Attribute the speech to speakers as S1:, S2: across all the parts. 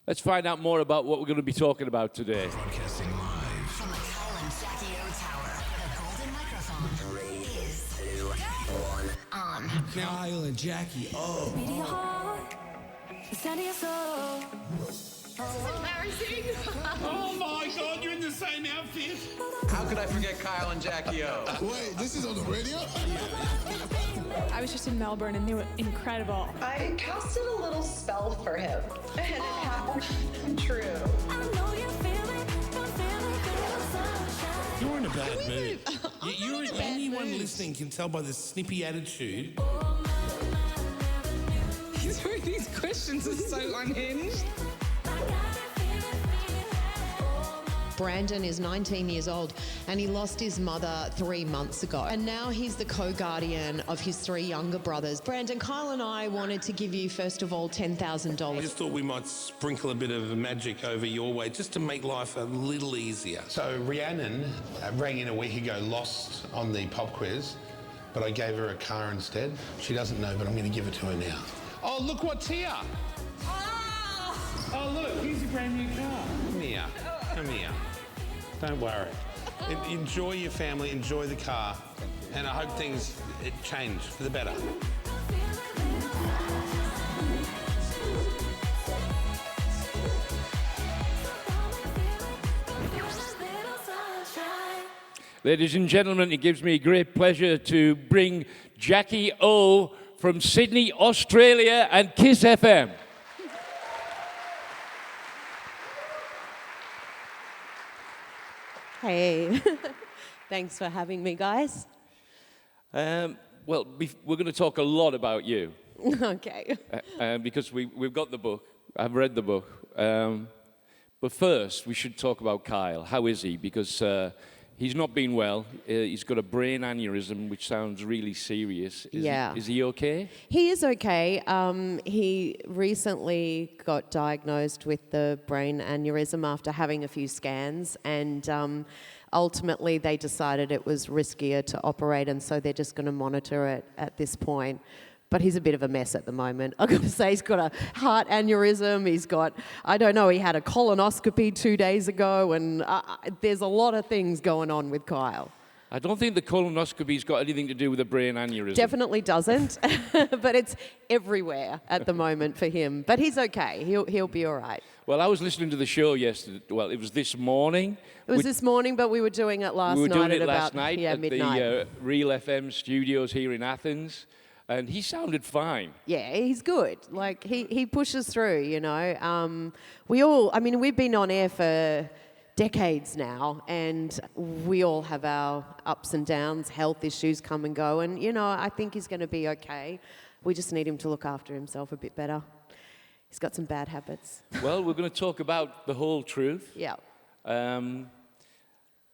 S1: Let's find out more about what we're going to be talking about today.
S2: Broadcasting live
S3: From the Kyle and Jackie O Tower, the golden microphone is 3, 2, 1, on.
S2: Kyle and Jackie O.
S4: Beating your heart, sending your soul.
S5: Embarrassing.
S6: Oh my God, you're in the same outfit.
S7: How could I forget Kyle and Jackie O?
S8: Wait, this is on the radio?
S5: I was just in Melbourne and they were incredible.
S9: I casted a little spell for him, and it happened to come true.
S4: I know you feel it, feel sunshine.
S6: You're in a bad mood. Anyone listening can tell by the snippy attitude.
S5: These questions are so unhinged.
S10: Brandon is 19 years old and he lost his mother 3 months ago. And now he's the co-guardian of his 3 younger brothers. Brandon, Kyle and I wanted to give you, first of all,
S6: I
S10: $10,000.
S6: just thought we might sprinkle a bit of magic over your way just to make life a little easier.
S11: So Rhiannon rang in a week ago, lost on the pop quiz, but I gave her a car instead. She doesn't know, but I'm going to give it to her now. Oh, look what's here.
S6: Oh, look, here's a brand new car.
S11: Come here. Come here. Don't worry. Enjoy your family, enjoy the car, and I hope things change for the better.
S1: Ladies and gentlemen, it gives me great pleasure to bring Jackie O from Sydney, Australia, and Kiss FM.
S10: Hey, thanks for having me, guys.
S1: Well, we're going to talk a lot about you.
S10: Okay.
S1: Because we've got the book. I've read the book. But first, we should talk about Kyle. How is he? Because he's not been well. He's got a brain aneurysm, which sounds really serious. Is he okay?
S10: He is okay. He recently got diagnosed with the brain aneurysm after having a few scans, and ultimately they decided it was riskier to operate, and so they're just going to monitor it at this point. But he's a bit of a mess at the moment. I've got to say, he's got a heart aneurysm. He's got, I don't know, he had a colonoscopy 2 days ago, and there's a lot of things going on with Kyle.
S1: I don't think the colonoscopy's got anything to do with a brain aneurysm.
S10: Definitely doesn't, but it's everywhere at the moment for him. But he's okay. He'll be all right.
S1: Well, I was listening to the show yesterday. Well, it was this morning.
S10: It was this morning, but we were doing it last night.
S1: We were doing it
S10: about
S1: last night at
S10: midnight.
S1: the Real FM studios here in Athens. And he sounded fine.
S10: Yeah, he's good. Like, he pushes through, you know. We've been on air for decades now, and we all have our ups and downs, health issues come and go. And, you know, I think he's going to be okay. We just need him to look after himself a bit better. He's got some bad habits.
S1: Well, we're going to talk about the whole truth.
S10: Yeah.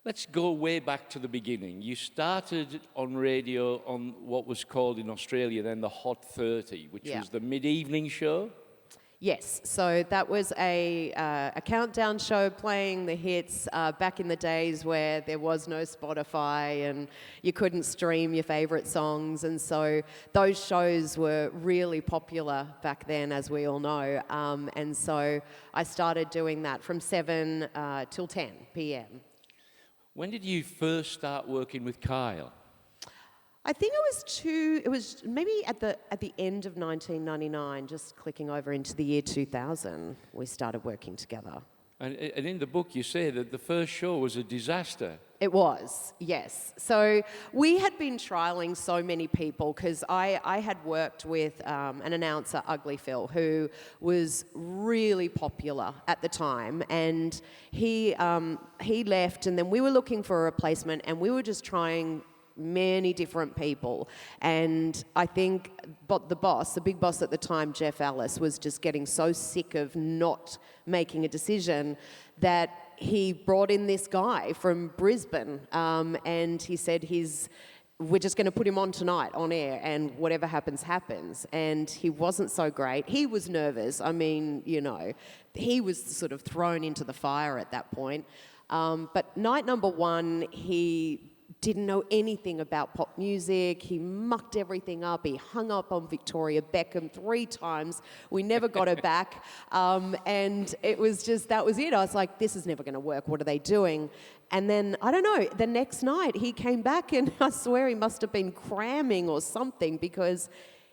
S1: Let's go way back to the beginning. You started on radio on what was called in Australia then the Hot 30, which was the mid-evening show.
S10: Yes, so that was a countdown show playing the hits back in the days where there was no Spotify and you couldn't stream your favourite songs, and so those shows were really popular back then, as we all know, and so I started doing that from 7 till 10 p.m.
S1: When did you first start working with Kyle?
S10: I think it was maybe at the end of 1999, just clicking over into the year 2000, we started working together.
S1: And in the book you say that the first show was a disaster.
S10: It was, yes. So we had been trialling so many people because I had worked with an announcer, Ugly Phil, who was really popular at the time, and he left, and then we were looking for a replacement, and we were just trying many different people, and I think the big boss at the time, Jeff Ellis, was just getting so sick of not making a decision that he brought in this guy from Brisbane, and he said we're just going to put him on tonight on air, and whatever happens, happens. And he wasn't so great. He was nervous. I mean, you know, he was sort of thrown into the fire at that point. But night number one, he didn't know anything about pop music. He mucked everything up. He hung up on Victoria Beckham 3 times. We never got her back. And it was just, that was it. I was like, this is never going to work. What are they doing? And then, I don't know, the next night he came back and I swear he must have been cramming or something because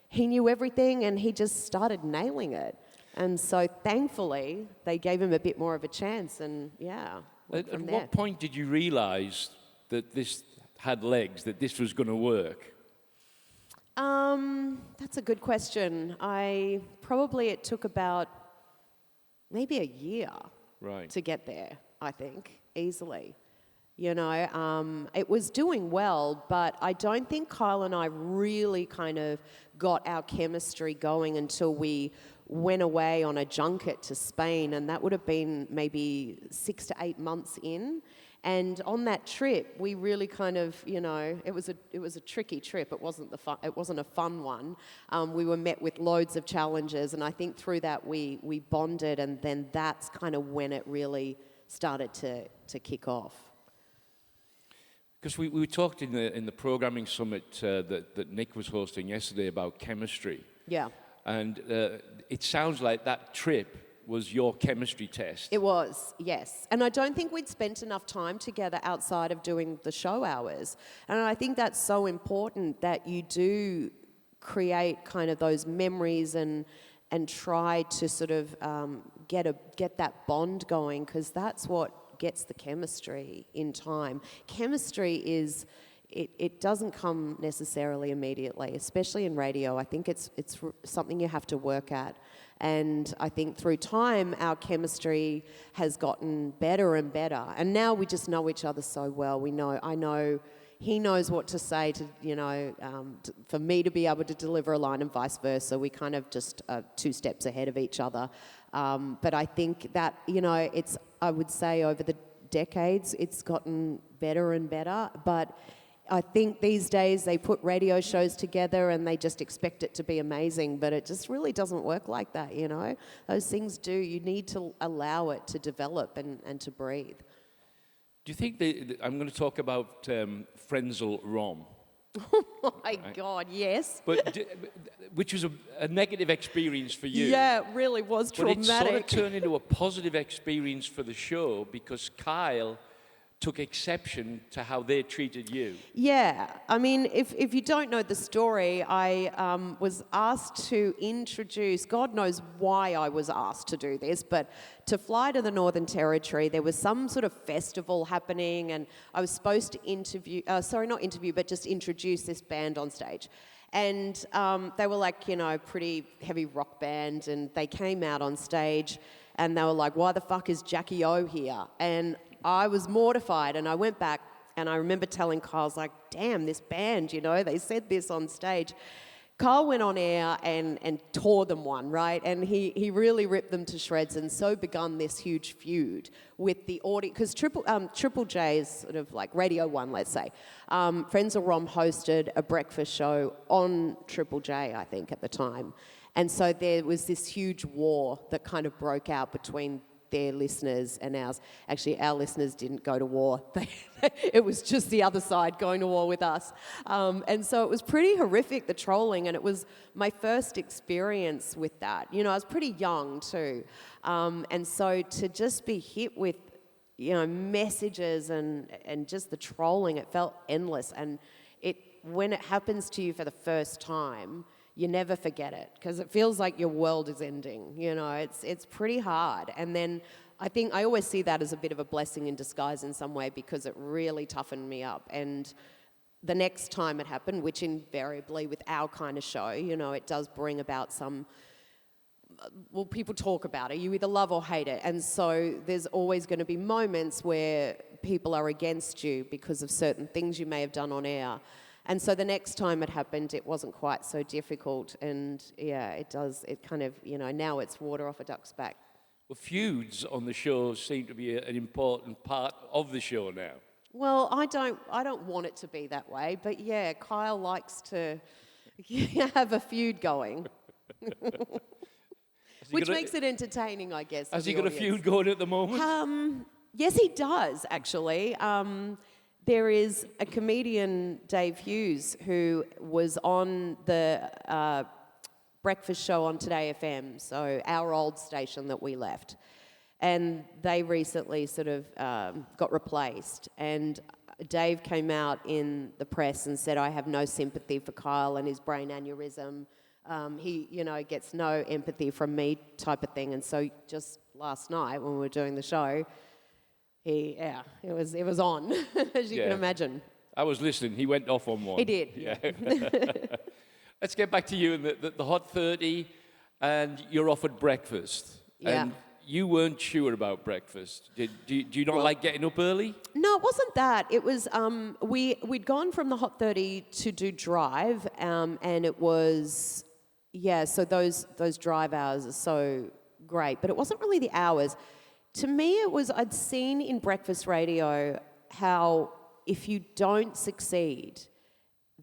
S10: he knew everything and he just started nailing it. And so thankfully, they gave him a bit more of a chance and
S1: At what point did you realise that this had legs, that this was going to work?
S10: That's a good question. It took about maybe a year to get there, I think, easily. You know, it was doing well, but I don't think Kyle and I really kind of got our chemistry going until we went away on a junket to Spain, and that would have been maybe 6 to 8 months in. And on that trip, we really kind of, you know, it was a tricky trip. It wasn't a fun one. We were met with loads of challenges, and I think through that we bonded, and then that's kind of when it really started to kick off.
S1: Because we talked in the programming summit that Nick was hosting yesterday about chemistry.
S10: Yeah.
S1: And it sounds like that trip was your chemistry test.
S10: It was, yes. And I don't think we'd spent enough time together outside of doing the show hours. And I think that's so important that you do create kind of those memories and try to sort of get that bond going, because that's what gets the chemistry in time. Chemistry is... It doesn't come necessarily immediately, especially in radio. I think it's something you have to work at. And I think through time, our chemistry has gotten better and better. And now we just know each other so well. I know he knows what to say to, you know, for me to be able to deliver a line and vice versa. We kind of just are 2 steps ahead of each other. But I think that, you know, I would say over the decades, it's gotten better and better. But I think these days they put radio shows together and they just expect it to be amazing, but it just really doesn't work like that, you know? Those things do. You need to allow it to develop and to breathe.
S1: Do you think I'm going to talk about Frenzal Rom?
S10: Oh my God, yes.
S1: But which was a negative experience for you.
S10: Yeah, it really was traumatic.
S1: But it sort of turned into a positive experience for the show because Kyle took exception to how they treated you.
S10: Yeah, I mean, if you don't know the story, I was asked to introduce, God knows why I was asked to do this, but to fly to the Northern Territory, there was some sort of festival happening, and I was supposed to just introduce this band on stage. And they were like, you know, pretty heavy rock band, and they came out on stage, and they were like, why the fuck is Jackie O here? And I was mortified, and I went back, and I remember telling Kyle, I was like, damn, this band, you know, they said this on stage. Kyle went on air and tore them one, right? And he really ripped them to shreds, and so begun this huge feud with the audience. Because Triple J is sort of like Radio 1, let's say. Frenzal Rom hosted a breakfast show on Triple J, I think, at the time. And so there was this huge war that kind of broke out between their listeners and ours. Actually, our listeners didn't go to war. It was just the other side going to war with us. And so it was pretty horrific, the trolling, and it was my first experience with that. You know, I was pretty young too. And so to just be hit with, you know, messages and just the trolling, it felt endless. And when it happens to you for the first time, you never forget it because it feels like your world is ending. You know, it's pretty hard. And then I think I always see that as a bit of a blessing in disguise in some way because it really toughened me up. And the next time it happened, which invariably with our kind of show, you know, it does bring about some, well, people talk about it. You either love or hate it. And so there's always going to be moments where people are against you because of certain things you may have done on air. And so the next time it happened, it wasn't quite so difficult. And yeah, it kind of, you know, now it's water off a duck's back.
S1: Well, feuds on the show seem to be an important part of the show now.
S10: Well, I don't want it to be that way. But yeah, Kyle likes to have a feud going. Which makes it entertaining, I guess.
S1: Has he got a feud going at the moment?
S10: Yes, he does, actually. There is a comedian, Dave Hughes, who was on the breakfast show on Today FM, so our old station that we left. And they recently sort of got replaced. And Dave came out in the press and said, I have no sympathy for Kyle and his brain aneurysm. He, gets no empathy from me type of thing. And so just last night when we were doing the show, it was on, as you can imagine.
S1: I was listening. He went off on one.
S10: He did.
S1: Yeah. Let's get back to you and the Hot 30, and you're offered breakfast.
S10: Yeah.
S1: And you weren't sure about breakfast. Do you not like getting up early?
S10: No, it wasn't that. It was, we'd gone from the Hot 30 to do Drive, and it was, so those drive hours are so great, but it wasn't really the hours. To me, it was, I'd seen in breakfast radio how if you don't succeed,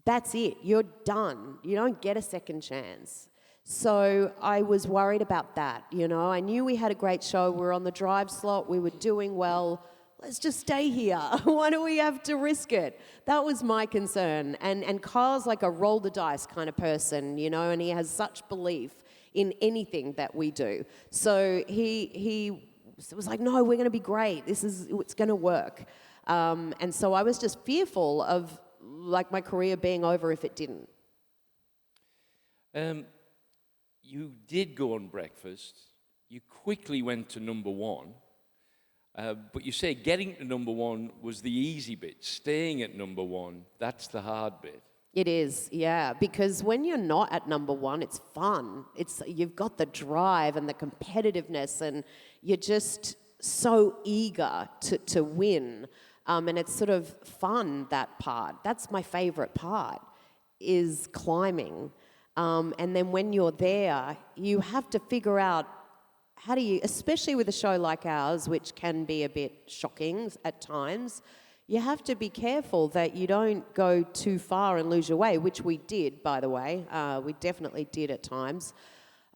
S10: that's it. You're done. You don't get a second chance. So I was worried about that, I knew we had a great show. We were on the Drive slot. We were doing well. Let's just stay here. Why do we have to risk it? That was my concern. And Kyle's like a roll the dice kind of person, and he has such belief in anything that we do. So he was like, no, we're going to be great. It's going to work. And so I was just fearful of like my career being over if it didn't.
S1: You did go on breakfast. You quickly went to number one. But you say getting to number one was the easy bit. Staying at number one, that's the hard bit.
S10: It is, yeah, because when you're not at number one, it's fun. You've got the drive and the competitiveness, and you're just so eager to win. And it's sort of fun, that part. That's my favorite part, is climbing. And then when you're there, you have to figure out how do you, especially with a show like ours, which can be a bit shocking at times, you have to be careful that you don't go too far and lose your way, which we did, by the way. We definitely did at times.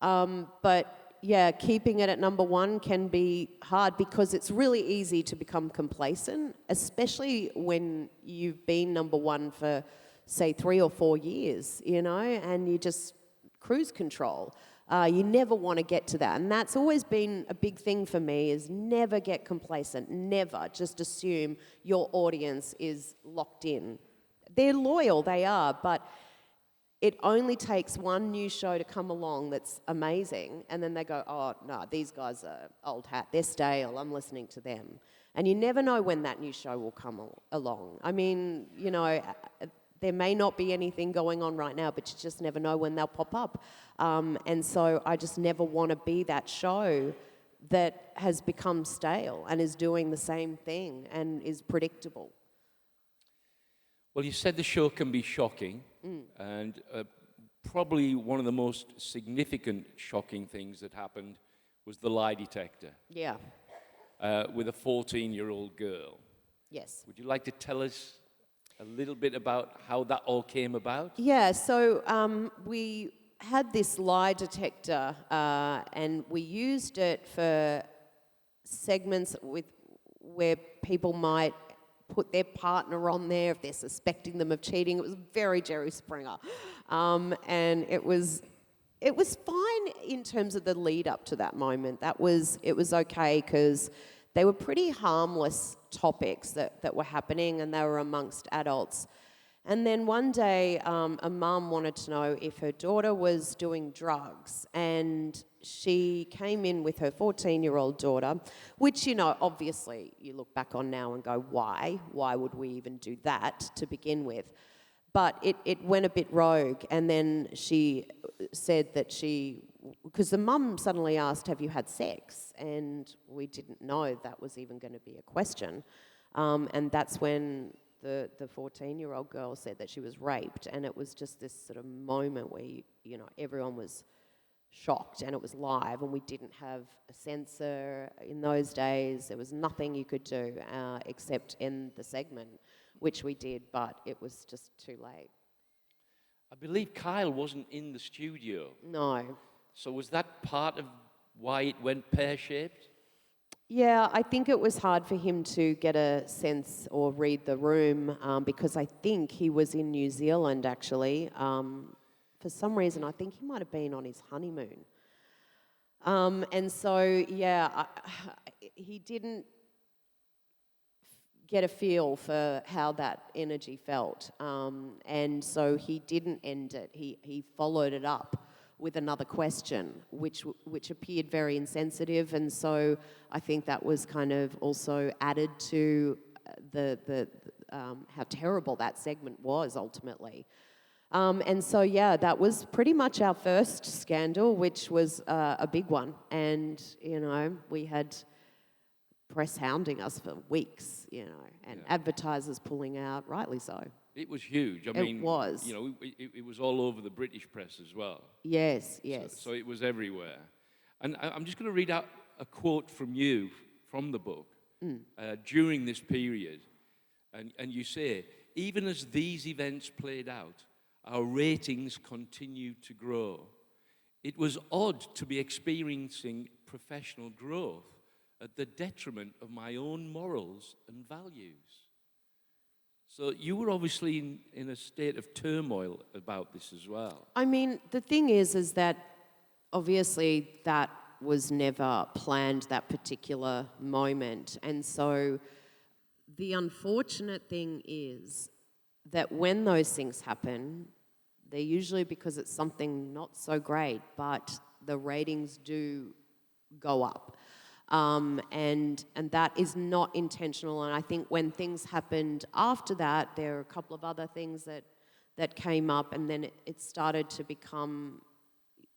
S10: But yeah, keeping it at number one can be hard because it's really easy to become complacent, especially when you've been number one for, say, 3 or 4 years, and you just cruise control. You never want to get to that. And that's always been a big thing for me, is never get complacent, never just assume your audience is locked in. They're loyal, they are, but it only takes one new show to come along that's amazing, and then they go, oh, no, these guys are old hat, they're stale, I'm listening to them. And you never know when that new show will come along. I mean, there may not be anything going on right now, but you just never know when they'll pop up. And so I just never want to be that show that has become stale and is doing the same thing and is predictable.
S1: Well, you said the show can be shocking, and probably one of the most significant shocking things that happened was the lie detector.
S10: Yeah.
S1: With a 14-year-old girl.
S10: Yes.
S1: Would you like to tell us a little bit about how that all came about?
S10: Yeah, so we had this lie detector and we used it for segments where people might put their partner on there if they're suspecting them of cheating. It was very Jerry Springer. And it was fine in terms of the lead up to that moment. It was okay because they were pretty harmless topics that were happening, and they were amongst adults. And then one day, a mum wanted to know if her daughter was doing drugs, and she came in with her 14-year-old daughter, which, obviously you look back on now and go, why? Why would we even do that to begin with? But it went a bit rogue, and then she said that because the mum suddenly asked, have you had sex? And we didn't know that was even going to be a question. And that's when the 14-year-old girl said that she was raped, and it was just this sort of moment where, everyone was shocked, and it was live, and we didn't have a censor in those days. There was nothing you could do except end the segment, which we did, but it was just too late.
S1: I believe Kyle wasn't in the studio.
S10: No.
S1: So was that part of why it went pear-shaped?
S10: Yeah, I think it was hard for him to get a sense or read the room because I think he was in New Zealand actually. For some reason, I think he might have been on his honeymoon. And so, yeah, he didn't get a feel for how that energy felt. And so he didn't end it. He followed it up with another question, which appeared very insensitive. And so I think that was kind of also added to the how terrible that segment was ultimately. And so, yeah, that was pretty much our first scandal, which was a big one. And, you know, we had press hounding us for weeks, you know, and advertisers pulling out, rightly so.
S1: It was huge. I mean,
S10: was.
S1: You know, it was all over the British press as well.
S10: Yes, yes.
S1: So it was everywhere. And I'm just going to read out a quote from you from the book during this period. And you say, even as these events played out, our ratings continued to grow. It was odd to be experiencing professional growth at the detriment of my own morals and values. So you were obviously in a state of turmoil about this as well.
S10: I mean, the thing is that obviously that was never planned, that particular moment. And so the unfortunate thing is that when those things happen, they're usually because it's something not so great, but the ratings do go up. And that is not intentional. And I think when things happened after that, there are a couple of other things that came up, and then it started to become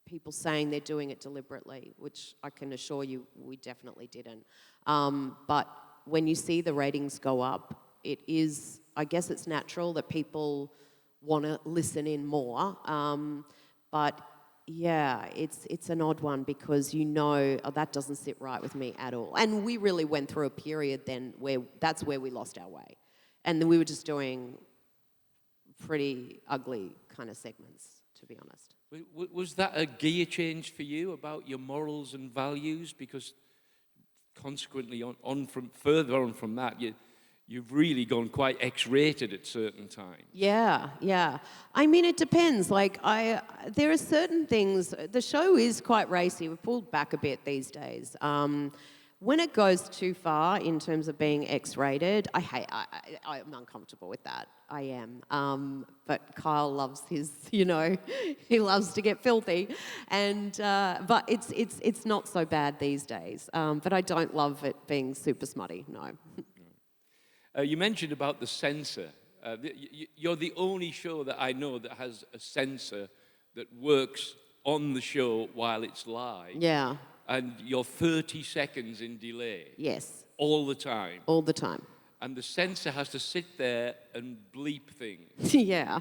S10: people saying they're doing it deliberately, which I can assure you we definitely didn't. But when you see the ratings go up, it is, I guess it's natural that people want to listen in more. But yeah, it's an odd one because you know, oh, that doesn't sit right with me at all. And we really went through a period then where that's where we lost our way. And then we were just doing pretty ugly kind of segments, to be honest.
S1: Was that a gear change for you about your morals and values? Because consequently, further on from that, you've really gone quite X-rated at certain times.
S10: Yeah. I mean, it depends. Like, there are certain things. The show is quite racy. We've pulled back a bit these days. When it goes too far in terms of being X-rated, I'm uncomfortable with that. I am. But Kyle loves his, you know, he loves to get filthy, and but it's not so bad these days. But I don't love it being super smutty. No.
S1: You mentioned about the censor. You're the only show that I know that has a censor that works on the show while it's live.
S10: Yeah.
S1: And you're 30 seconds in delay.
S10: Yes.
S1: All the time.
S10: All the time.
S1: And the censor has to sit there and bleep things.
S10: Yeah.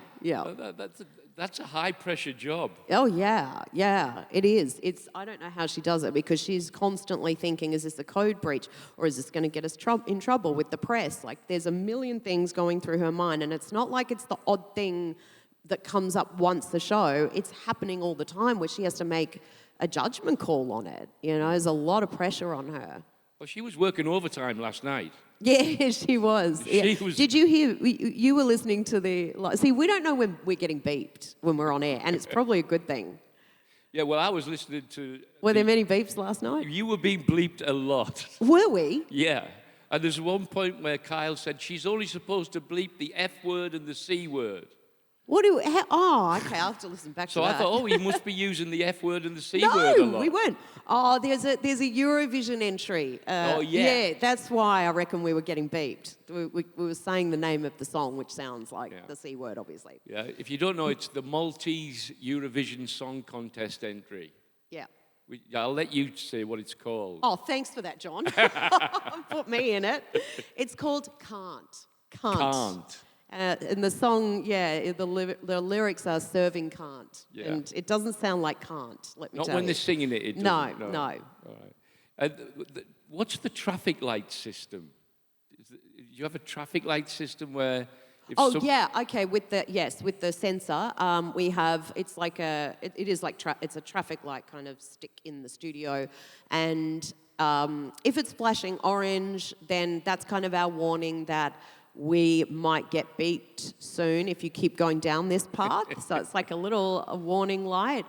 S1: That's a high-pressure job.
S10: Oh, yeah, it is. I don't know how she does it because she's constantly thinking, is this a code breach or is this going to get us in trouble with the press? Like, there's a million things going through her mind, and it's not like it's the odd thing that comes up once the show. It's happening all the time where she has to make a judgment call on it. You know, there's a lot of pressure on her.
S1: Well, she was working overtime last night.
S10: Yeah, she was.
S1: She was.
S10: Did you hear? You were listening to the. See, we don't know when we're getting beeped when we're on air, and it's probably a good thing.
S1: Yeah, well, I was listening to.
S10: Were there many beeps last night?
S1: You were being bleeped a lot.
S10: Were we?
S1: Yeah. And there's one point where Kyle said she's only supposed to bleep the F word and the C word.
S10: Okay, I'll have to listen back to that.
S1: So I thought, oh, you must be using the F word and the C
S10: no,
S1: word a lot.
S10: We weren't. Oh, there's a Eurovision entry. Yeah, that's why I reckon we were getting beeped. We were saying the name of the song, which sounds like the C word, obviously.
S1: Yeah, if you don't know, it's the Maltese Eurovision Song Contest entry.
S10: Yeah.
S1: I'll let you say what it's called.
S10: Oh, thanks for that, John. Put me in it. It's called Can't.
S1: Can't.
S10: And the song, the lyrics are serving can't. Yeah. And it doesn't sound like can't, let me tell you.
S1: Not when they're singing it,
S10: No.
S1: All right. What's the traffic light system? Do you have a traffic light system where...
S10: with the sensor, we have, it's a traffic light kind of stick in the studio, and if it's flashing orange, then that's kind of our warning that we might get beeped soon if you keep going down this path. So it's like a warning light.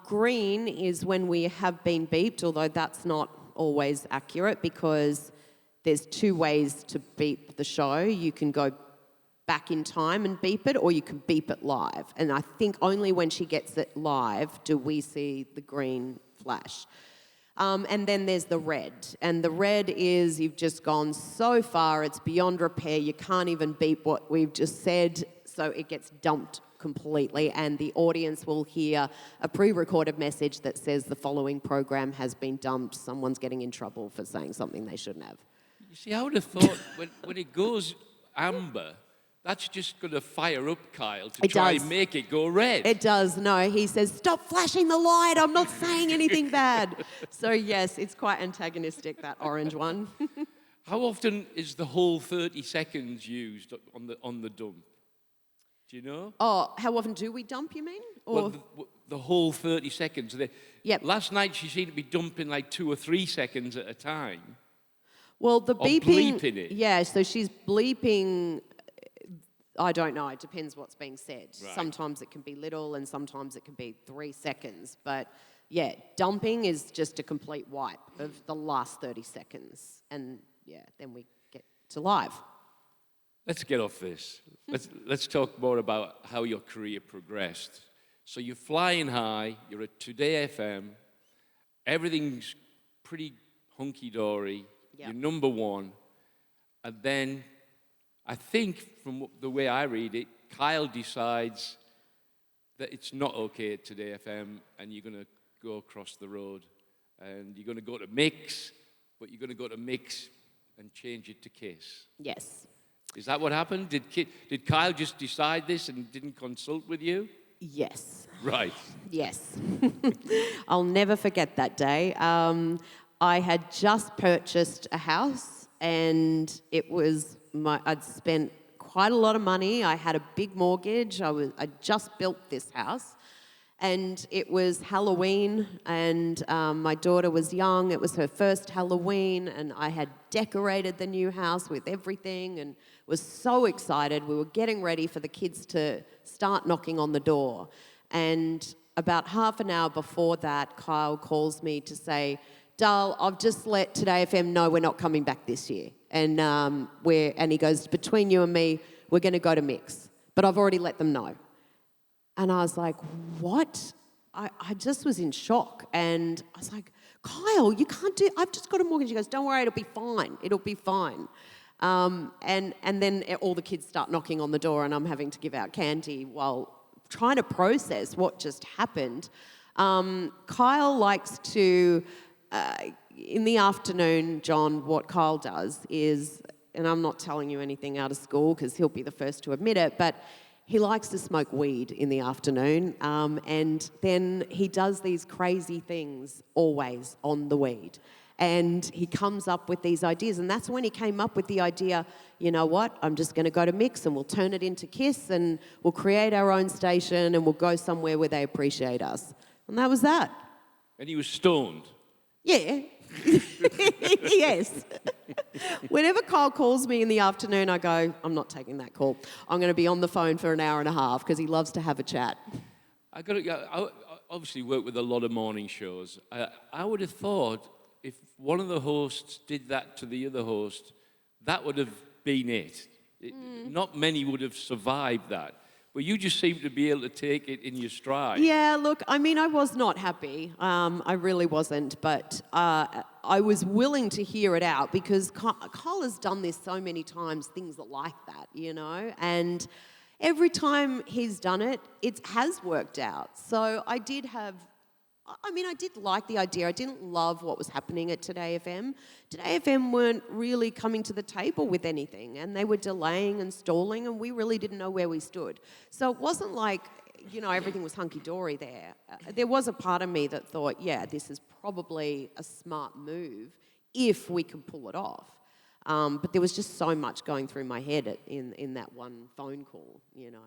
S10: Green is when we have been beeped, although that's not always accurate because there's two ways to beep the show. You can go back in time and beep it, or you can beep it live. And I think only when she gets it live do we see the green flash. And then there's the red. And the red is you've just gone so far, it's beyond repair. You can't even beep what we've just said, so it gets dumped completely. And the audience will hear a pre-recorded message that says the following program has been dumped. Someone's getting in trouble for saying something they shouldn't have.
S1: You see, I would have thought when it goes amber, that's just going to fire up Kyle to try and make it go red.
S10: It does. No, he says, stop flashing the light. I'm not saying anything bad. So, yes, it's quite antagonistic, that orange one.
S1: How often is the whole 30 seconds used on the dump? Do you know?
S10: Oh, how often do we dump, you mean? Or...
S1: Well, the whole 30 seconds.
S10: Yep.
S1: Last night she seemed to be dumping like 2 or 3 seconds at a time.
S10: Well, the beeping...
S1: bleeping it.
S10: Yeah, so she's bleeping... I don't know. It depends what's being said.
S1: Right.
S10: Sometimes it can be little and sometimes it can be 3 seconds. But, yeah, dumping is just a complete wipe of the last 30 seconds. And, yeah, then we get to live.
S1: Let's get off this. Let's talk more about how your career progressed. So you're flying high, you're at Today FM, everything's pretty hunky-dory, You're number one, and then I think from the way I read it, Kyle decides that it's not okay at Today FM and you're going to go across the road and you're going to go to Mix, but you're going to go to Mix and change it to Kiss.
S10: Yes.
S1: Is that what happened? Did Kyle just decide this and didn't consult with you?
S10: Yes.
S1: Right.
S10: Yes. I'll never forget that day. I had just purchased a house and I'd spent quite a lot of money. I had a big mortgage. I just built this house. And it was Halloween, and my daughter was young. It was her first Halloween, and I had decorated the new house with everything and was so excited. We were getting ready for the kids to start knocking on the door. And about half an hour before that, Kyle calls me to say, Dal, I've just let Today FM know we're not coming back this year. And he goes, between you and me, we're going to go to Mix. But I've already let them know. And I was like, what? I just was in shock. And I was like, Kyle, you can't do... I've just got a mortgage. He goes, don't worry, it'll be fine. It'll be fine. And then all the kids start knocking on the door and I'm having to give out candy while trying to process what just happened. Kyle likes to... in the afternoon, John, what Kyle does is... And I'm not telling you anything out of school because he'll be the first to admit it, but... He likes to smoke weed in the afternoon, and then he does these crazy things always on the weed. And he comes up with these ideas, and that's when he came up with the idea, you know what, I'm just going to go to Mix and we'll turn it into Kiss and we'll create our own station and we'll go somewhere where they appreciate us. And that was that.
S1: And he was stoned?
S10: Yeah. Yes. Whenever Kyle calls me in the afternoon, I go, I'm not taking that call. I'm going to be on the phone for an hour and a half because he loves to have a chat.
S1: I obviously work with a lot of morning shows. I would have thought if one of the hosts did that to the other host, that would have been it. Not many would have survived that. But you just seem to be able to take it in your stride.
S10: Yeah, look, I mean, I was not happy. I really wasn't. But I was willing to hear it out because Kyle has done this so many times, things like that, you know. And every time he's done it, it has worked out. So I did like the idea. I didn't love what was happening at Today FM. Today FM weren't really coming to the table with anything, and they were delaying and stalling, and we really didn't know where we stood. So it wasn't like, you know, everything was hunky-dory there. There was a part of me that thought, yeah, this is probably a smart move if we can pull it off. But there was just so much going through my head in that one phone call, you know.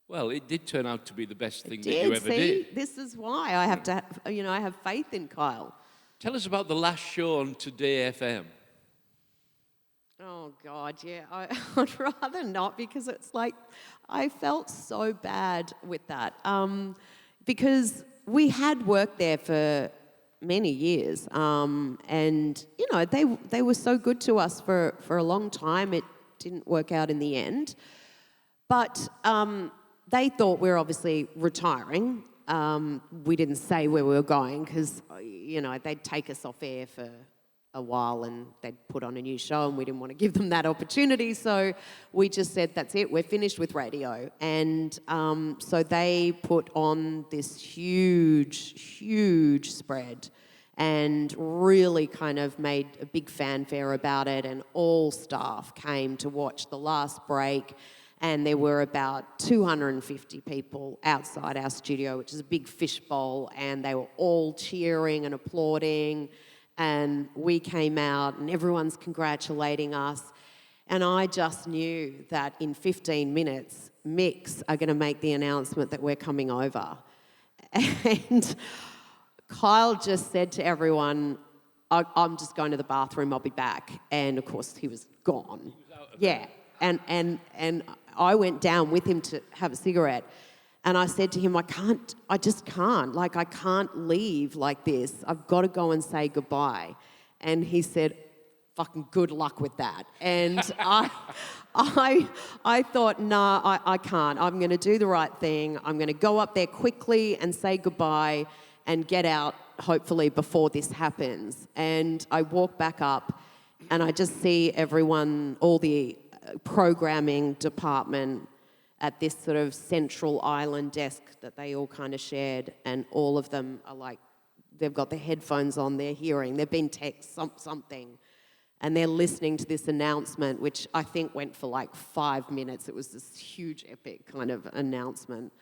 S1: Well, it did turn out to be the best thing that you ever did.
S10: This is why I have to, I have faith in Kyle.
S1: Tell us about the last show on Today FM.
S10: Oh, God, yeah. I'd rather not because it's like I felt so bad with that because we had worked there for many years and, you know, they were so good to us for a long time. It didn't work out in the end. But they thought we were obviously retiring. We didn't say where we were going because, you know, they'd take us off air for a while and they'd put on a new show and we didn't want to give them that opportunity. So we just said, that's it, we're finished with radio. And so they put on this huge spread and really kind of made a big fanfare about it, and all staff came to watch the last break. And there were about 250 people outside our studio, which is a big fishbowl, and they were all cheering and applauding. And we came out and everyone's congratulating us. And I just knew that in 15 minutes, Mix are going to make the announcement that we're coming over. And Kyle just said to everyone, I'm just going to the bathroom, I'll be back. And of course, he was gone. Yeah. And I went down with him to have a cigarette. And I said to him, I just can't. Like, I can't leave like this. I've got to go and say goodbye. And he said, fucking good luck with that. And I thought, nah, I can't. I'm going to do the right thing. I'm going to go up there quickly and say goodbye and get out, hopefully, before this happens. And I walk back up and I just see everyone, all the programming department at this sort of central island desk that they all kind of shared, and all of them are like, they've got their headphones on, they're hearing, they've been text something, and they're listening to this announcement, which I think went for like 5 minutes. It was this huge, epic kind of announcement.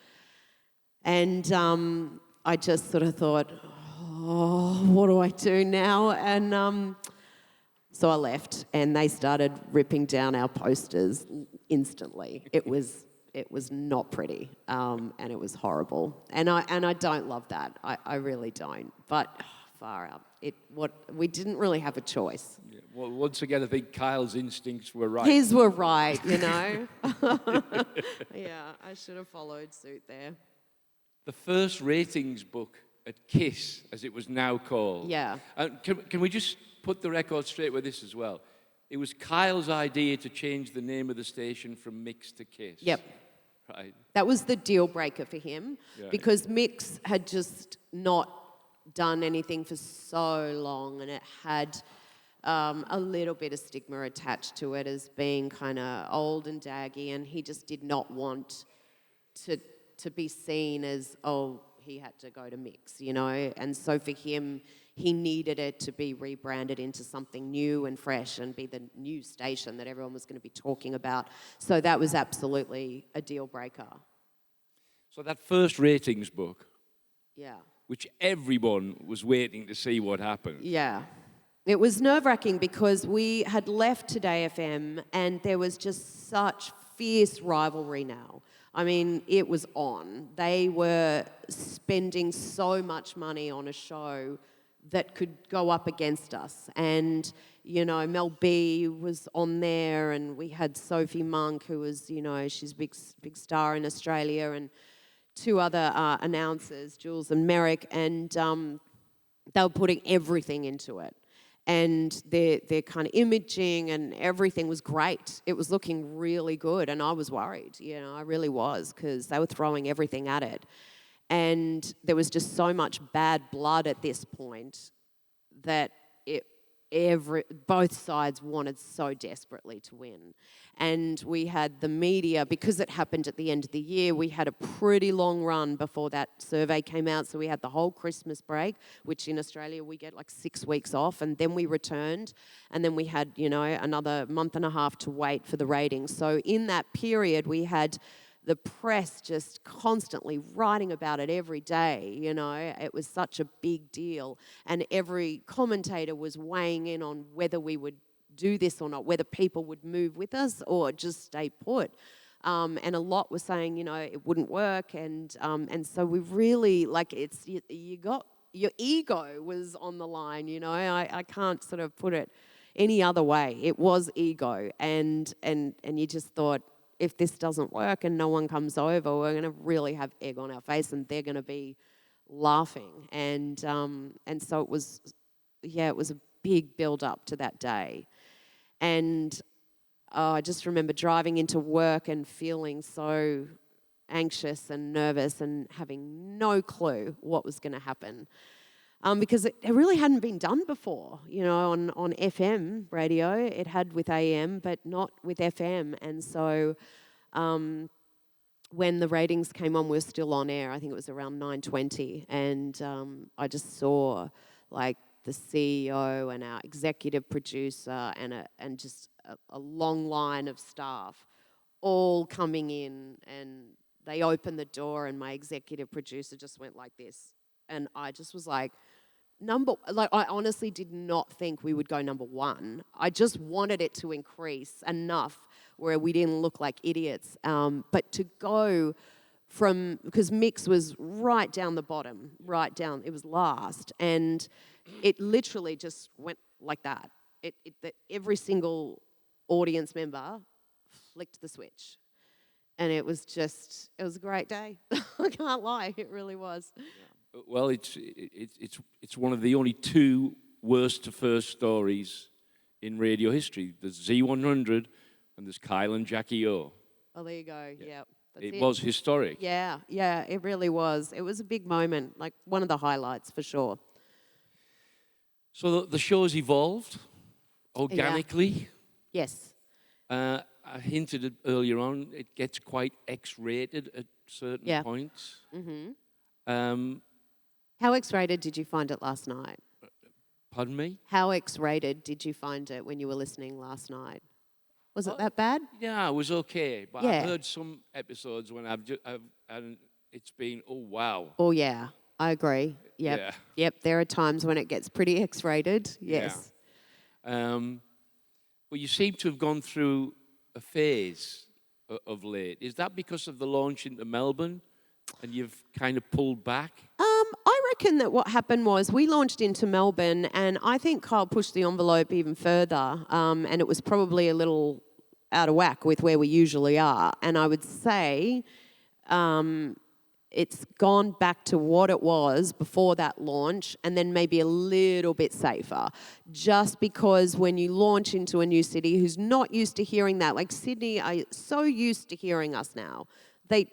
S10: And I just sort of thought, oh, what do I do now? And so I left, and they started ripping down our posters instantly. It was not pretty, and it was horrible. And I don't love that. I really don't. But far out. We didn't really have a choice.
S1: Yeah. Well, once again, I think Kyle's instincts were right.
S10: His were right, you know. Yeah, I should have followed suit there.
S1: The first ratings book at KISS, as it was now called.
S10: Yeah.
S1: Can we just put the record straight with this as well? It was Kyle's idea to change the name of the station from Mix to KISS.
S10: Yep.
S1: Right.
S10: That was the deal breaker for him, because Mix had just not done anything for so long, and it had a little bit of stigma attached to it as being kind of old and daggy, and he just did not want to be seen as, oh, he had to go to Mix, you know. And so for him, he needed it to be rebranded into something new and fresh and be the new station that everyone was going to be talking about. So that was absolutely a deal breaker.
S1: So that first ratings book,
S10: Yeah.
S1: which everyone was waiting to see what happened.
S10: Yeah. It was nerve-wracking because we had left Today FM and there was just such fierce rivalry now. I mean, it was on. They were spending so much money on a show that could go up against us. And, you know, Mel B was on there, and we had Sophie Monk, who was, you know, she's a big star in Australia, and two other announcers, Jules and Merrick, and they were putting everything into it. And their kind of imaging and everything was great. It was looking really good, and I was worried, you know, I really was, because they were throwing everything at it. And there was just so much bad blood at this point that both sides wanted so desperately to win. And we had the media, because it happened at the end of the year, we had a pretty long run before that survey came out. So we had the whole Christmas break, which in Australia we get like 6 weeks off, and then we returned. And then we had, you know, another month and a half to wait for the ratings. So in that period, we had the press just constantly writing about it every day, you know. It was such a big deal. And every commentator was weighing in on whether we would do this or not, whether people would move with us or just stay put. And a lot was saying, you know, it wouldn't work. And so we really, like, you got your ego was on the line, you know. I can't sort of put it any other way. It was ego, and you just thought, if this doesn't work and no one comes over, we're going to really have egg on our face, and they're going to be laughing. And so it was a big build up to that day. And I just remember driving into work and feeling so anxious and nervous and having no clue what was going to happen. Because it really hadn't been done before, you know, on FM radio. It had with AM, but not with FM. And so when the ratings came on, we were still on air. I think it was around 9:20. And I just saw, like, the CEO and our executive producer and just a long line of staff all coming in. And they opened the door, and my executive producer just went like this. And I just was like, I honestly did not think we would go number one. I just wanted it to increase enough where we didn't look like idiots. But to go from, because Mix was right down the bottom, right down, it was last. And it literally just went like that. Every single audience member flicked the switch. And it was a great day. I can't lie, it really was.
S1: Yeah. Well, it's one of the only two worst to first stories in radio history. There's Z100 and there's Kyle and Jackie O.
S10: Oh, there you go. Yeah. Yep.
S1: It was historic.
S10: Yeah, it really was. It was a big moment, like one of the highlights for sure.
S1: So the show's evolved organically.
S10: Yeah. Yes.
S1: I hinted it earlier on, it gets quite X-rated at certain points. Mm-hmm.
S10: How X-rated did you find it last night?
S1: Pardon me?
S10: How X-rated did you find it when you were listening last night? Was it that bad?
S1: Yeah, it was okay. But I've heard some episodes when and it's been, oh, wow.
S10: Oh, yeah. I agree. Yep.
S1: Yeah.
S10: Yep, there are times when it gets pretty X-rated. Yes.
S1: Yeah. Well, you seem to have gone through a phase of late. Is that because of the launch into Melbourne and you've kind of pulled back?
S10: I reckon that what happened was we launched into Melbourne, and I think Kyle pushed the envelope even further, and it was probably a little out of whack with where we usually are. And I would say it's gone back to what it was before that launch, and then maybe a little bit safer. Just because when you launch into a new city who's not used to hearing that, like Sydney are so used to hearing us now, they've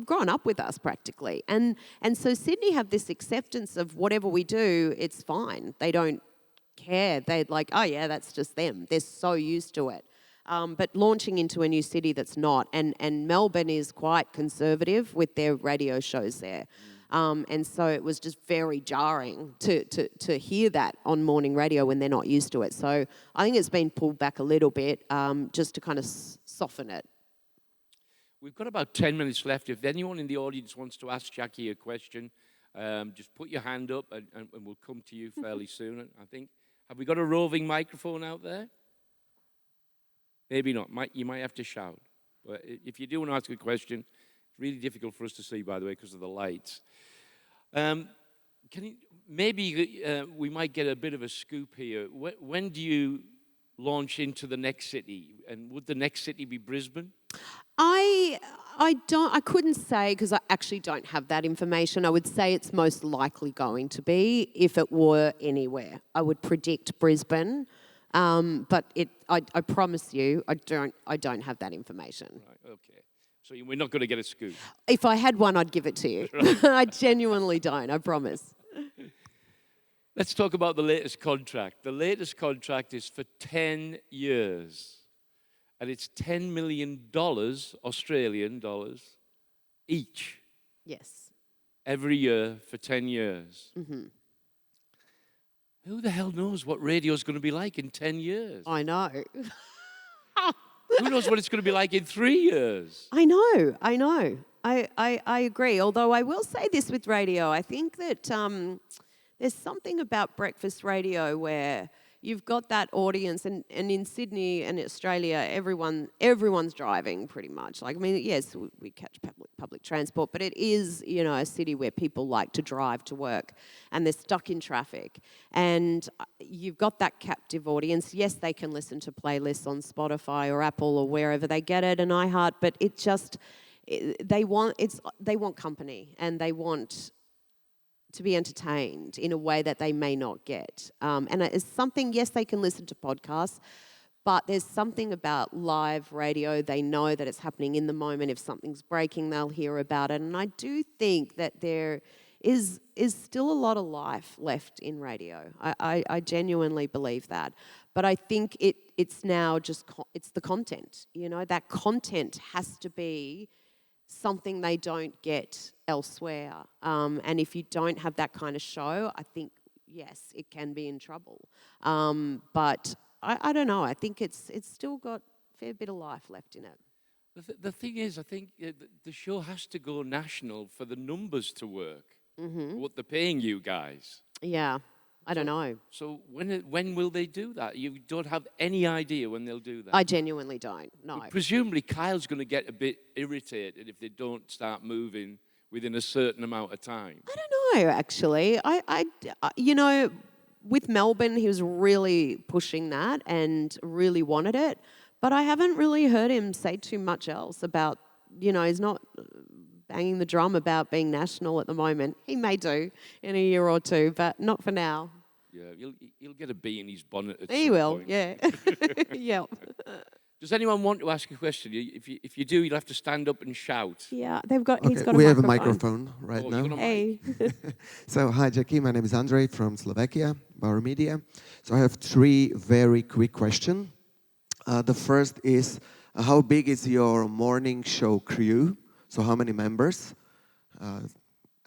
S10: grown up with us practically. And so Sydney have this acceptance of whatever we do, it's fine. They don't care. They're like, oh yeah, that's just them. They're so used to it. But launching into a new city that's not, and Melbourne is quite conservative with their radio shows there. And so it was just very jarring to hear that on morning radio when they're not used to it. So I think it's been pulled back a little bit just to kind of soften it.
S1: We've got about 10 minutes left. If anyone in the audience wants to ask Jackie a question, just put your hand up and we'll come to you fairly soon, I think. Have we got a roving microphone out there? Maybe not. You might have to shout. But if you do want to ask a question, it's really difficult for us to see, by the way, because of the lights. Maybe we might get a bit of a scoop here. When do you launch into the next city? And would the next city be Brisbane?
S10: I couldn't say because I actually don't have that information. I would say it's most likely going to be if it were anywhere. I would predict Brisbane, but I promise you, I don't have that information.
S1: Right. Okay. So we're not going to get a scoop.
S10: If I had one, I'd give it to you. Right. I genuinely don't. I promise.
S1: Let's talk about the latest contract. The latest contract is for 10 years. And it's $10 million, Australian dollars, each.
S10: Yes.
S1: Every year for 10 years.
S10: Mm-hmm.
S1: Who the hell knows what radio's going to be like in 10 years?
S10: I know.
S1: Who knows what it's going to be like in 3 years?
S10: I know. I agree. Although I will say this with radio. I think that there's something about breakfast radio where you've got that audience, and in Sydney and Australia, everyone's driving pretty much. Like, I mean, yes, we catch public transport, but it is, you know, a city where people like to drive to work and they're stuck in traffic. And you've got that captive audience. Yes, they can listen to playlists on Spotify or Apple or wherever they get it, and iHeart, but it just, they want company, and they want to be entertained in a way that they may not get. And it's something, yes, they can listen to podcasts, but there's something about live radio. They know that it's happening in the moment. If something's breaking, they'll hear about it. And I do think that there is still a lot of life left in radio. I genuinely believe that. But I think it's now just, it's the content. You know, that content has to be something they don't get elsewhere. And if you don't have that kind of show, I think, yes, it can be in trouble. But I don't know. I think it's still got a fair bit of life left in it.
S1: The thing is, I think the show has to go national for the numbers to work. What they're paying you guys.
S10: Yeah, I don't know.
S1: So when will they do that? You don't have any idea when they'll do that.
S10: I genuinely don't. No.
S1: But presumably, Kyle's going to get a bit irritated if they don't start moving within a certain amount of time.
S10: I don't know, actually. I you know, with Melbourne, he was really pushing that and really wanted it. But I haven't really heard him say too much else about, you know, he's not banging the drum about being national at the moment. He may do in a year or two, but not for now.
S1: Yeah, he'll get a bee in his bonnet at
S10: He
S1: some
S10: will,
S1: point.
S10: yeah. Yep.
S1: Does anyone want to ask a question? If you do, you'll have to stand up and shout.
S10: Yeah, he's got
S8: we
S10: a
S8: have a
S10: microphone.
S8: microphone right
S1: Oh,
S8: now.
S1: you got a
S10: Hey.
S8: So, hi, Jackie. My name is Andrei from Slovakia, Bauer Media. So I have 3 very quick questions. The first is, how big is your morning show crew? So how many members?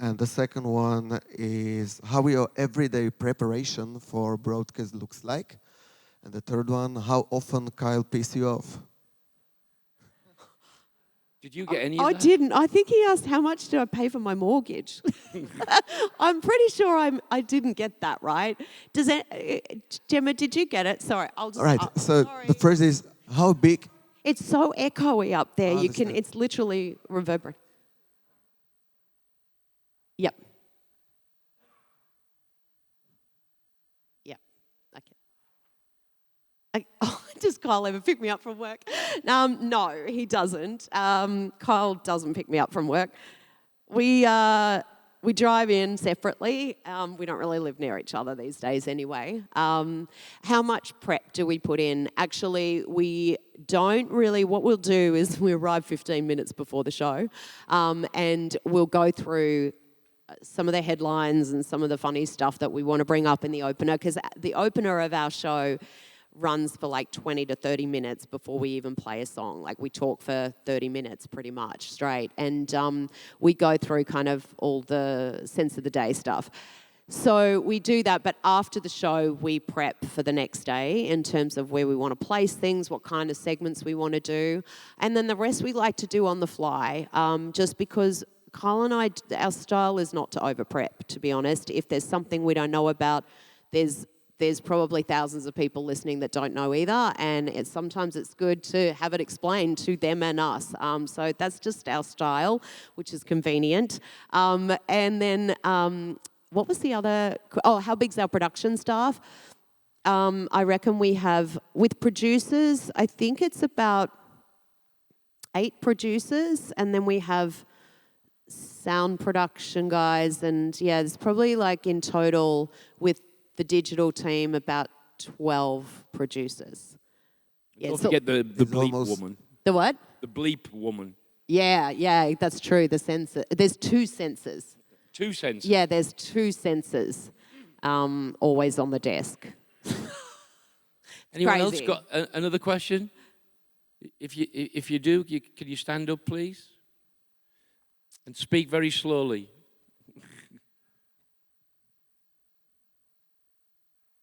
S8: And the second one is, how your everyday preparation for broadcast looks like? And the third one, how often Kyle pisses you off?
S1: Did you get any
S10: I
S1: of that?
S10: didn't. I think he asked how much do I pay for my mortgage. I'm pretty sure I didn't get that right. Does it, Gemma? Did you get it? Sorry, I'll just.
S8: All right. So
S10: sorry.
S8: the first is, how big?
S10: It's so echoey up there.
S8: I
S10: You can.
S8: understand.
S10: It's literally reverberating. Yep. Yep. Okay. Does Kyle ever pick me up from work? No, he doesn't. Kyle doesn't pick me up from work. We drive in separately. We don't really live near each other these days anyway. How much prep do we put in? Actually, we don't really. What we'll do is we arrive 15 minutes before the show, and we'll go through some of the headlines and some of the funny stuff that we want to bring up in the opener, because the opener of our show runs for like 20 to 30 minutes before we even play a song. Like, we talk for 30 minutes pretty much straight, and we go through kind of all the sense of the day stuff. So we do that, but after the show, we prep for the next day in terms of where we want to place things, what kind of segments we want to do, and then the rest we like to do on the fly, just because Kyle and I, our style is not to over-prep, to be honest. If there's something we don't know about, there's probably thousands of people listening that don't know either, and sometimes it's good to have it explained to them and us. So that's just our style, which is convenient. And then, what was the other? Oh, how big's our production staff? I reckon we have, with producers, I think it's about 8 producers, and then we have sound production guys, and yeah, there's probably like in total with the digital team about 12 producers. Yeah,
S1: Don't
S10: so
S1: forget the bleep
S8: almost-
S1: woman.
S10: the what?
S1: The bleep woman.
S10: Yeah, that's true. The censor. There's 2 censors.
S1: 2 cents.
S10: Yeah, there's 2 censors, always on the desk.
S1: Anyone else
S10: crazy.
S1: got another question? If you do, can you stand up, please? And speak very slowly.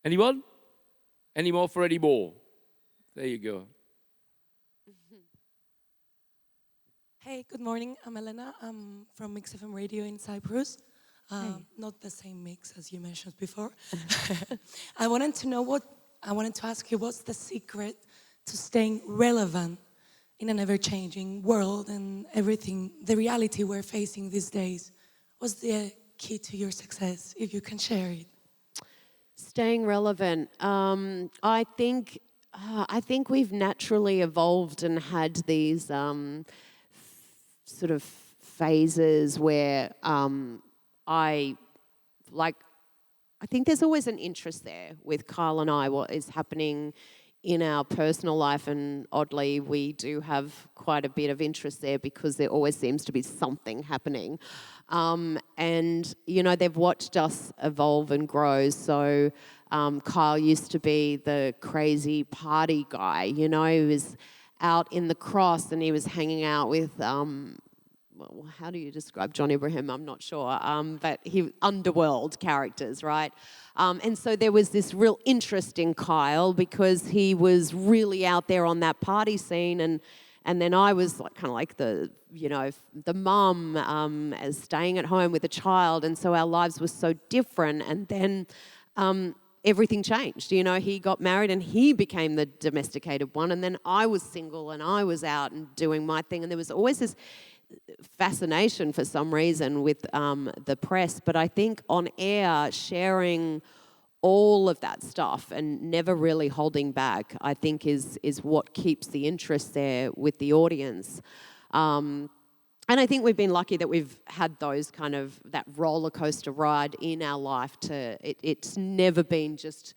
S1: Anyone? Any more for any more? There you go.
S4: Hey, good morning. I'm Elena. I'm from Mix FM Radio in Cyprus. Not the same mix as you mentioned before. I wanted to ask you, what's the secret to staying relevant in an ever-changing world and everything, the reality we're facing these days. What's the key to your success, if you can share it?
S10: Staying relevant. I think we've naturally evolved and had these sort of phases where I think there's always an interest there with Kyle and I, what is happening in our personal life, and oddly, we do have quite a bit of interest there because there always seems to be something happening. And, you know, they've watched us evolve and grow. So Kyle used to be the crazy party guy, you know, he was out in the cross and he was hanging out with, well, how do you describe John Ibrahim? I'm not sure. But underworld characters, right? And so there was this real interest in Kyle because he was really out there on that party scene, and then I was like kind of like the mum as staying at home with a child, and so our lives were so different. And then everything changed. You know, he got married and he became the domesticated one, and then I was single and I was out and doing my thing, and there was always this fascination for some reason with the press. But I think on air, sharing all of that stuff and never really holding back, I think is what keeps the interest there with the audience. And I think we've been lucky that we've had those kind of, that roller coaster ride in our life. It's never been just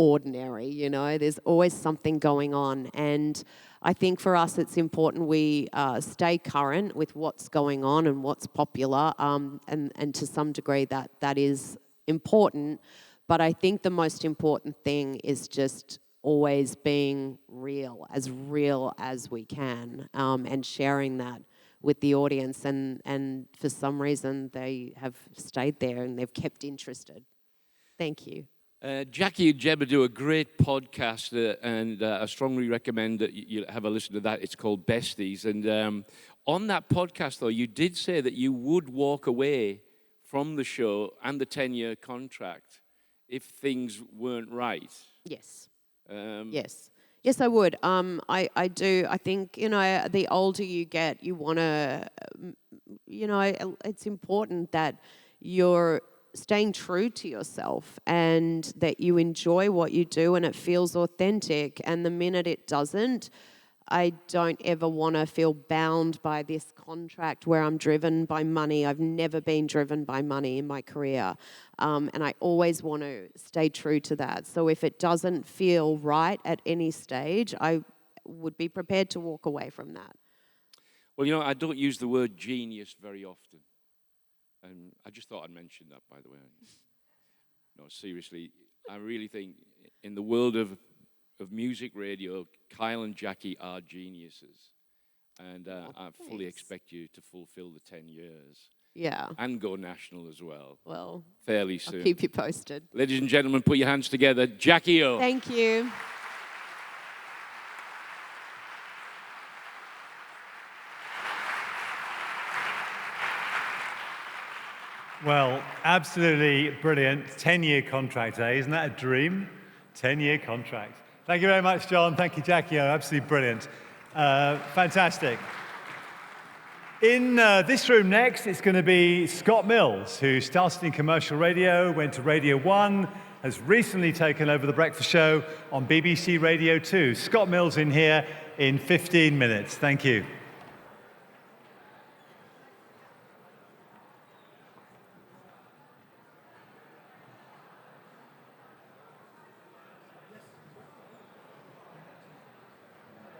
S10: ordinary, you know, there's always something going on. And I think for us it's important we stay current with what's going on and what's popular, and to some degree that is important. But I think the most important thing is just always being real as we can, and sharing that with the audience. And for some reason they have stayed there and they've kept interested. Thank you.
S1: Jackie and Gemma do a great podcast, and I strongly recommend that you have a listen to that. It's called Besties. And on that podcast, though, you did say that you would walk away from the show and the 10-year contract if things weren't right.
S10: Yes. Yes, I would. I do. I think, you know, the older you get, you want to, you know, it's important that you're staying true to yourself and that you enjoy what you do and it feels authentic. And the minute it doesn't, I don't ever want to feel bound by this contract where I'm driven by money. I've never been driven by money in my career. And I always want to stay true to that. So if it doesn't feel right at any stage, I would be prepared to walk away from that.
S1: Well, you know, I don't use the word genius very often. And I just thought I'd mention that, by the way. No, seriously, I really think in the world of music radio, Kyle and Jackie are geniuses. And I fully expect you to fulfill the 10 years.
S10: Yeah.
S1: And go national as well.
S10: Well,
S1: fairly soon.
S10: I'll keep you posted.
S1: Ladies and gentlemen, put your hands together. Jackie O.
S10: Thank you.
S12: Well, absolutely brilliant. 10-year contract, eh? Isn't that a dream? 10-year contract. Thank you very much, John. Thank you, Jackie. Absolutely brilliant. Fantastic. In this room next, it's going to be Scott Mills, who started in commercial radio, went to Radio 1, has recently taken over The Breakfast Show on BBC Radio 2. Scott Mills in here in 15 minutes. Thank you.